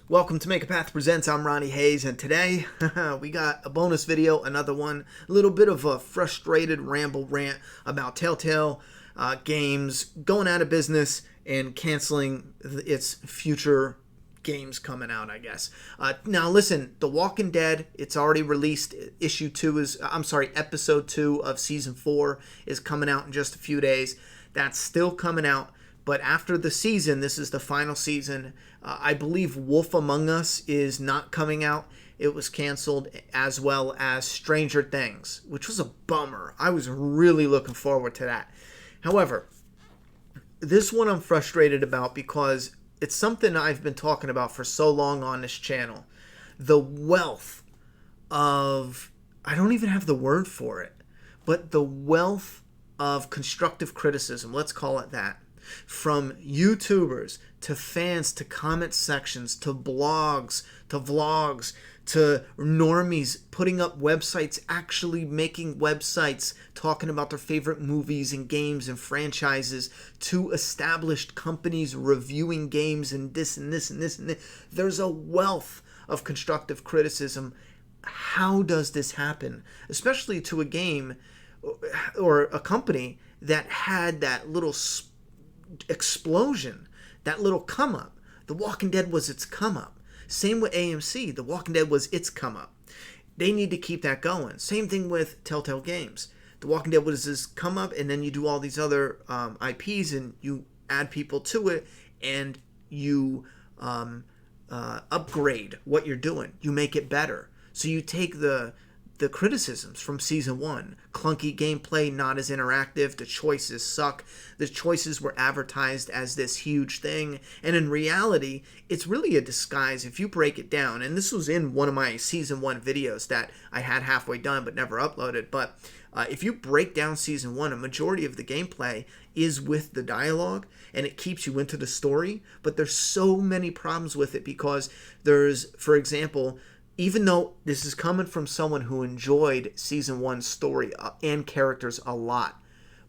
Welcome to Make a Path Presents. I'm Ronnie Hayes, and today we got a bonus video, another one, a little bit of a frustrated ramble rant about Telltale Games going out of business and canceling its future games coming out, I guess. Now listen, The Walking Dead, it's already released. Episode 2 of Season 4 is coming out in just a few days. That's still coming out. But after the season, this is the final season. I believe Wolf Among Us is not coming out. It was canceled, as well as Stranger Things, which was a bummer. I was really looking forward to that. However, this one I'm frustrated about because it's something I've been talking about for so long on this channel. The wealth of, I don't even have the word for it, but the wealth of constructive criticism, let's call it that. From YouTubers to fans to comment sections to blogs to vlogs to normies putting up websites, actually making websites talking about their favorite movies and games and franchises, to established companies reviewing games and this and this and this and this. There's a wealth of constructive criticism. How does this happen? Especially to a game or a company that had that little explosion, that little come up. The Walking Dead was its come up. Same with AMC. The Walking Dead was its come up. They need to keep that going. Same thing with Telltale Games. The Walking Dead was this come up, and then you do all these other IPs and you add people to it, and you upgrade what you're doing. You make it better. So you take the criticisms from season 1. Clunky gameplay, not as interactive, the choices suck. The choices were advertised as this huge thing, and in reality, it's really a disguise if you break it down. And this was in one of my season 1 videos that I had halfway done but never uploaded. But if you break down season 1, a majority of the gameplay is with the dialogue, and it keeps you into the story. But there's so many problems with it because there's, for example, even though this is coming from someone who enjoyed season 1's story and characters a lot,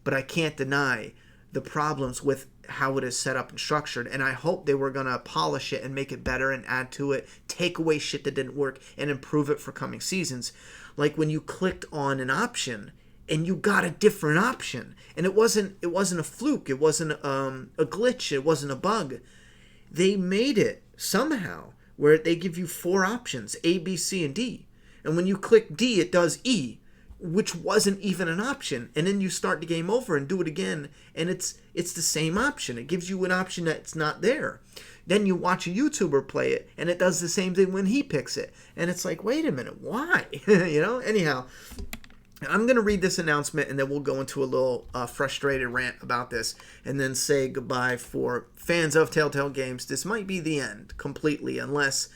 but I can't deny the problems with how it is set up and structured, and I hope they were going to polish it and make it better and add to it, take away shit that didn't work, and improve it for coming seasons. Like when you clicked on an option and you got a different option, and it wasn't a fluke, it wasn't a glitch, it wasn't a bug. They made it somehow where they give you 4 options, A, B, C, and D. And when you click D, it does E, which wasn't even an option. And then you start the game over and do it again, and it's the same option. It gives you an option that's not there. Then you watch a YouTuber play it, and it does the same thing when he picks it. And it's like, wait a minute, why? Anyhow, I'm going to read this announcement, and then we'll go into a little frustrated rant about this, and then say goodbye for fans of Telltale Games. This might be the end completely, unless,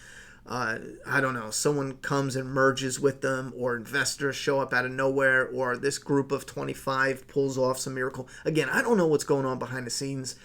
someone comes and merges with them, or investors show up out of nowhere, or this group of 25 pulls off some miracle. Again, I don't know what's going on behind the scenes.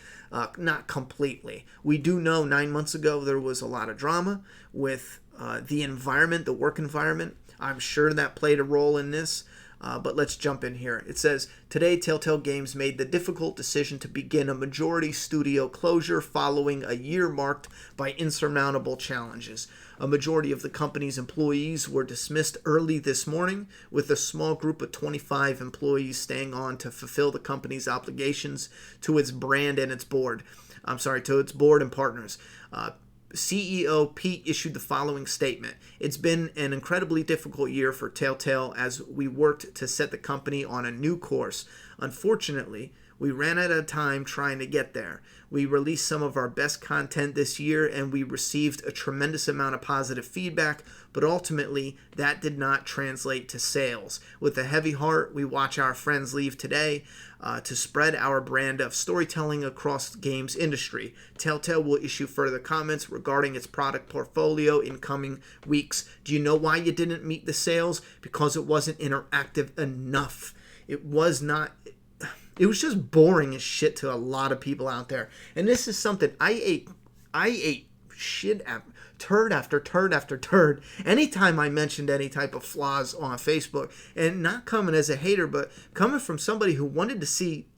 Not completely. We do know 9 months ago there was a lot of drama with the environment, the work environment. I'm sure that played a role in this. But let's jump in here. It says, today Telltale Games made the difficult decision to begin a majority studio closure following a year marked by insurmountable challenges. A majority of the company's employees were dismissed early this morning, with a small group of 25 employees staying on to fulfill the company's obligations to its brand and its board. To its board and partners. CEO Pete issued the following statement. It's been an incredibly difficult year for Telltale as we worked to set the company on a new course. Unfortunately, we ran out of time trying to get there. We released some of our best content this year, and we received a tremendous amount of positive feedback, but ultimately that did not translate to sales. With a heavy heart, we watch our friends leave today to spread our brand of storytelling across the games industry. Telltale will issue further comments regarding its product portfolio in coming weeks. Do you know why you didn't meet the sales? Because it wasn't interactive enough. It was just boring as shit to a lot of people out there. And this is something I ate shit turd after turd after turd anytime I mentioned any type of flaws on Facebook. And not coming as a hater, but coming from somebody who wanted to see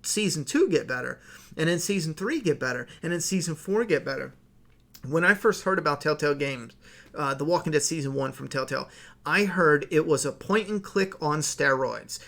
season 2 get better, and then season 3 get better, and then season 4 get better. When I first heard about Telltale Games, The Walking Dead Season 1 from Telltale, I heard it was a point and click on steroids.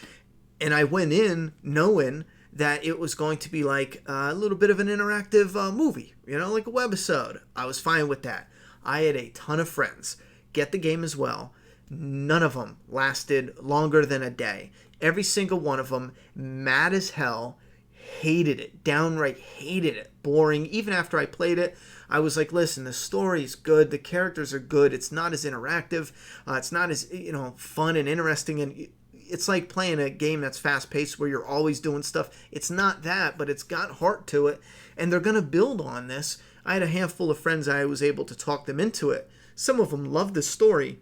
And I went in knowing that it was going to be like a little bit of an interactive movie, like a webisode. I was fine with that. I had a ton of friends get the game as well. None of them lasted longer than a day. Every single one of them, mad as hell, hated it, downright hated it, boring. Even after I played it, I was like, listen, the story's good, the characters are good, it's not as interactive, it's not as, fun and interesting, and it's like playing a game that's fast-paced where you're always doing stuff. It's not that, but it's got heart to it, and they're going to build on this. I had a handful of friends I was able to talk them into it. Some of them loved the story,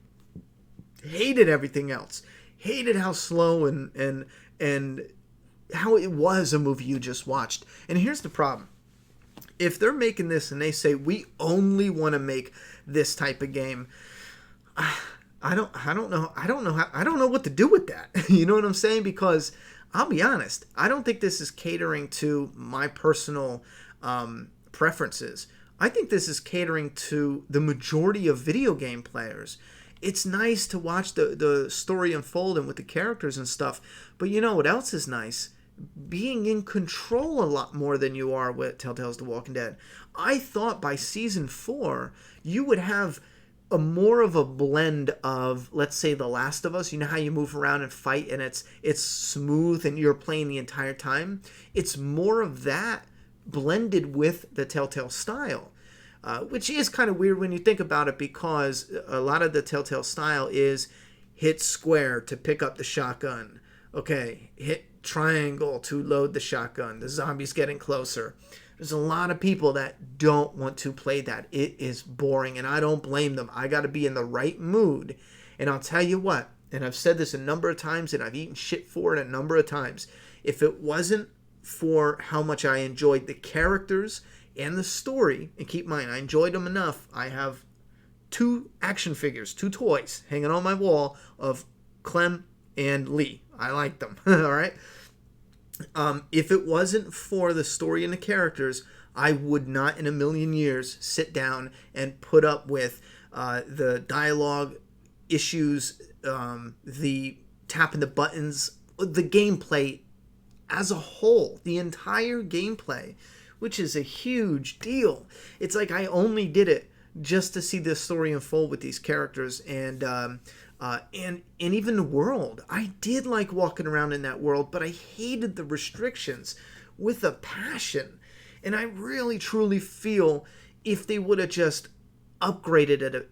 hated everything else, hated how slow and how it was a movie you just watched. And here's the problem. If they're making this and they say, we only want to make this type of game, I don't know what to do with that. You know what I'm saying? Because I'll be honest, I don't think this is catering to my personal preferences. I think this is catering to the majority of video game players. It's nice to watch the story unfold and with the characters and stuff, but you know what else is nice? Being in control a lot more than you are with Telltale's The Walking Dead. I thought by season 4 you would have a more of a blend of, let's say, The Last of Us. You know how you move around and fight and it's smooth and you're playing the entire time? It's more of that blended with the Telltale style, which is kind of weird when you think about it, because a lot of the Telltale style is hit square to pick up the shotgun. Okay, hit triangle to load the shotgun. The zombie's getting closer. There's a lot of people that don't want to play that. It is boring, and I don't blame them. I got to be in the right mood. And I'll tell you what, and I've said this a number of times, and I've eaten shit for it a number of times. If it wasn't for how much I enjoyed the characters and the story, and keep in mind, I enjoyed them enough. I have 2 action figures, 2 toys hanging on my wall of Clem and Lee. I like them. All right. If it wasn't for the story and the characters, I would not in a million years sit down and put up with the dialogue issues, the tapping the buttons, the gameplay as a whole, the entire gameplay, which is a huge deal. It's like I only did it just to see this story unfold with these characters and even the world. I did like walking around in that world, but I hated the restrictions with a passion. And I really truly feel if they would have just upgraded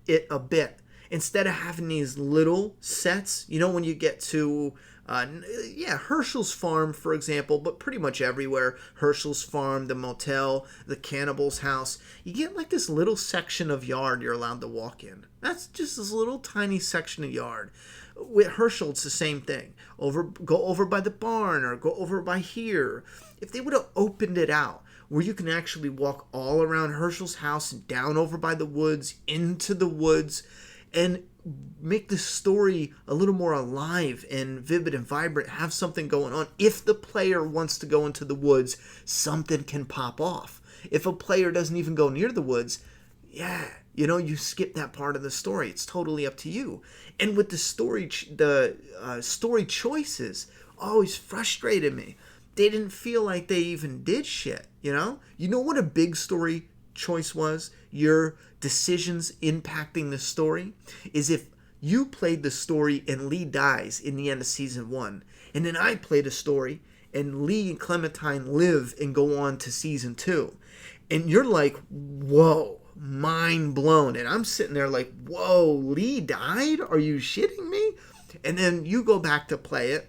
it a bit, instead of having these little sets, when you get to Herschel's farm, for example, but pretty much everywhere. Herschel's farm, the motel, the cannibal's house. You get like this little section of yard you're allowed to walk in. That's just this little tiny section of yard. With Herschel, it's the same thing. Go over by the barn or go over by here. If they would have opened it out where you can actually walk all around Herschel's house and down over by the woods, into the woods, and make the story a little more alive and vivid and vibrant, have something going on. If the player wants to go into the woods, something can pop off. If a player doesn't even go near the woods, you skip that part of the story. It's totally up to you. And with the story choices always frustrated me. They didn't feel like they even did shit, You know what a big story choice was? Your decisions impacting the story is if you played the story and Lee dies in the end of season 1, and then I played a story and Lee and Clementine live and go on to season 2, and you're like, whoa, mind blown, and I'm sitting there like, whoa, Lee died? Are you shitting me? And then you go back to play it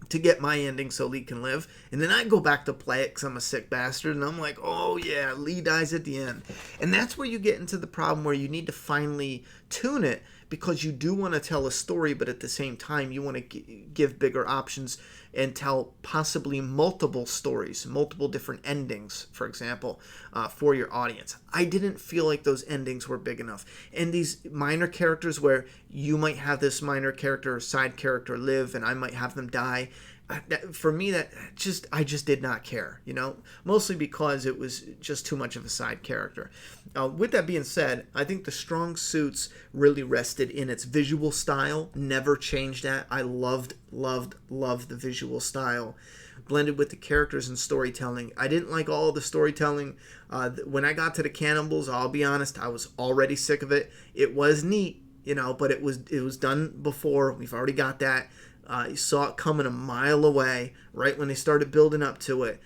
to get my ending so Lee can live. And then I go back to play it because I'm a sick bastard. And I'm like, oh yeah, Lee dies at the end. And that's where you get into the problem where you need to finally tune it, because you do want to tell a story, but at the same time you want to give bigger options and tell possibly multiple stories, multiple different endings, for example, for your audience. I didn't feel like those endings were big enough. And these minor characters where you might have this minor character or side character live and I might have them die, For me, I just did not care, mostly because it was just too much of a side character. With that being said, I think the strong suits really rested in its visual style. Never changed that. I loved the visual style blended with the characters and storytelling. I didn't like all the storytelling. When I got to the cannibals, I'll be honest, I was already sick of it. It was neat, but it was done before. We've already got that. You saw it coming a mile away right when they started building up to it.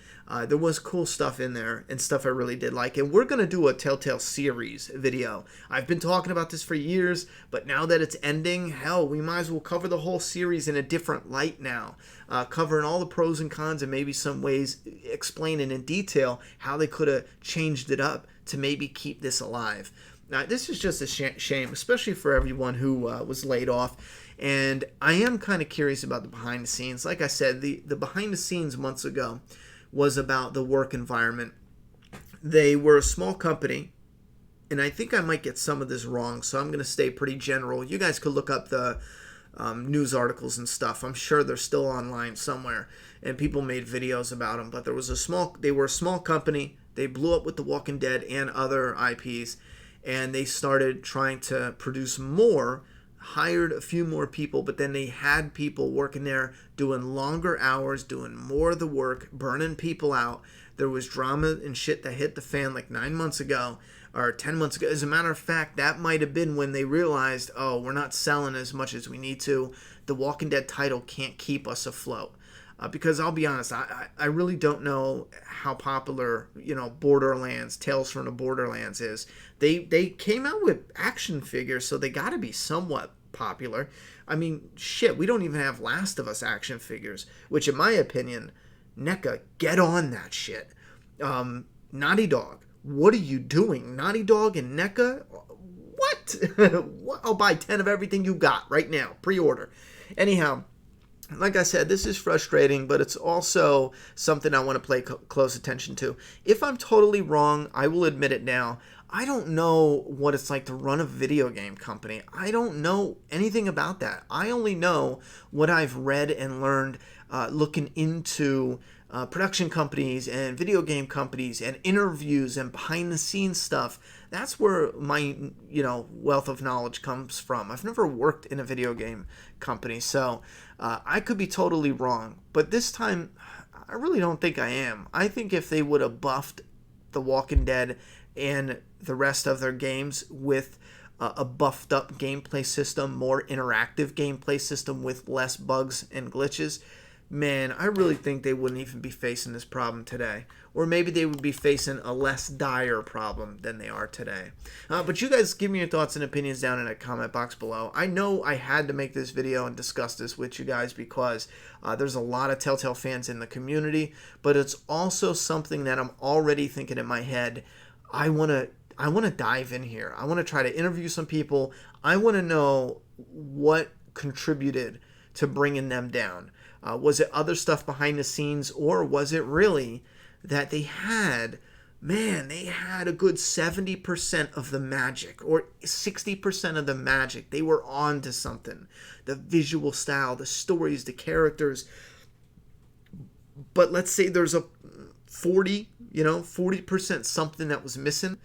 There was cool stuff in there and stuff I really did like. And we're going to do a Telltale series video. I've been talking about this for years, but now that it's ending, hell, we might as well cover the whole series in a different light now. Covering all the pros and cons and maybe some ways explaining in detail how they could have changed it up to maybe keep this alive. Now, this is just a shame, especially for everyone who was laid off. And I am kind of curious about the behind the scenes. Like I said, the behind the scenes months ago was about the work environment. They were a small company, and I think I might get some of this wrong, so I'm going to stay pretty general. You guys could look up the news articles and stuff. I'm sure they're still online somewhere, and people made videos about them. But they were a small company. They blew up with The Walking Dead and other IPs, and they started trying to produce more, hired a few more people, but then they had people working there doing longer hours, doing more of the work, burning people out. There was drama and shit that hit the fan like 9 months ago or 10 months ago. As a matter of fact, that might have been when they realized, oh, we're not selling as much as we need to. The Walking Dead title can't keep us afloat. Because I'll be honest, I really don't know how popular, Borderlands, Tales from the Borderlands is. They came out with action figures, so they got to be somewhat popular. I mean, shit, we don't even have Last of Us action figures, which in my opinion, NECA, get on that shit. Naughty Dog, what are you doing? Naughty Dog and NECA? What? I'll buy 10 of everything you got right now. Pre-order. Anyhow, like I said, this is frustrating, but it's also something I want to pay close attention to. If I'm totally wrong, I will admit it now. I don't know what it's like to run a video game company. I don't know anything about that. I only know what I've read and learned looking into production companies and video game companies and interviews and behind the scenes stuff. That's where my wealth of knowledge comes from. I've never worked in a video game company, so I could be totally wrong. But this time, I really don't think I am. I think if they would have buffed The Walking Dead and the rest of their games with a buffed up gameplay system, more interactive gameplay system with less bugs and glitches, man, I really think they wouldn't even be facing this problem today. Or maybe they would be facing a less dire problem than they are today. But you guys give me your thoughts and opinions down in the comment box below. I know I had to make this video and discuss this with you guys because there's a lot of Telltale fans in the community, but it's also something that I'm already thinking in my head. I want to dive in here. I want to try to interview some people. I want to know what contributed to bringing them down. Was it other stuff behind the scenes, or was it really that they had a good 70% of the magic or 60% of the magic? They were on to something. The visual style, the stories, the characters. But let's say there's a 40% something that was missing,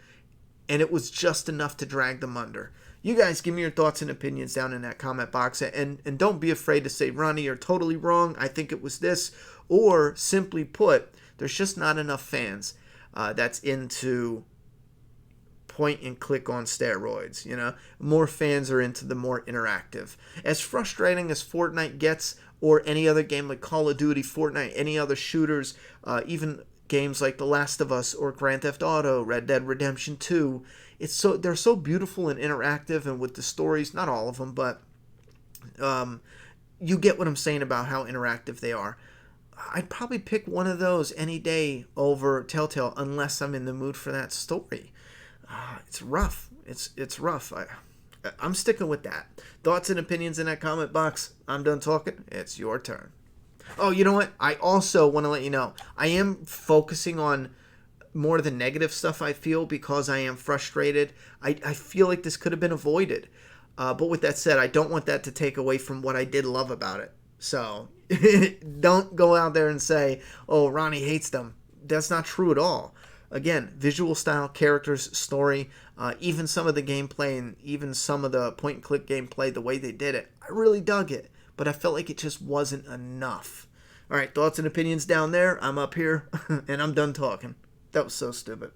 and it was just enough to drag them under. You guys give me your thoughts and opinions down in that comment box, and don't be afraid to say, Ronnie, you're totally wrong, I think it was this, or simply put, there's just not enough fans that's into point and click on steroids. More fans are into the more interactive. As frustrating as Fortnite gets, or any other game like Call of Duty, Fortnite, any other shooters, even games like The Last of Us or Grand Theft Auto, Red Dead Redemption 2, they're so beautiful and interactive, and with the stories, not all of them, but you get what I'm saying about how interactive they are. I'd probably pick one of those any day over Telltale unless I'm in the mood for that story. It's rough. It's rough. I'm sticking with that. Thoughts and opinions in that comment box. I'm done talking. It's your turn. Oh, you know what? I also want to let you know, I am focusing on more of the negative stuff I feel because I am frustrated. I feel like this could have been avoided. But with that said, I don't want that to take away from what I did love about it. So don't go out there and say, oh, Ronnie hates them. That's not true at all. Again, visual style, characters, story, even some of the gameplay and even some of the point and click gameplay, the way they did it, I really dug it. But I felt like it just wasn't enough. All right, thoughts and opinions down there. I'm up here and I'm done talking. That was so stupid.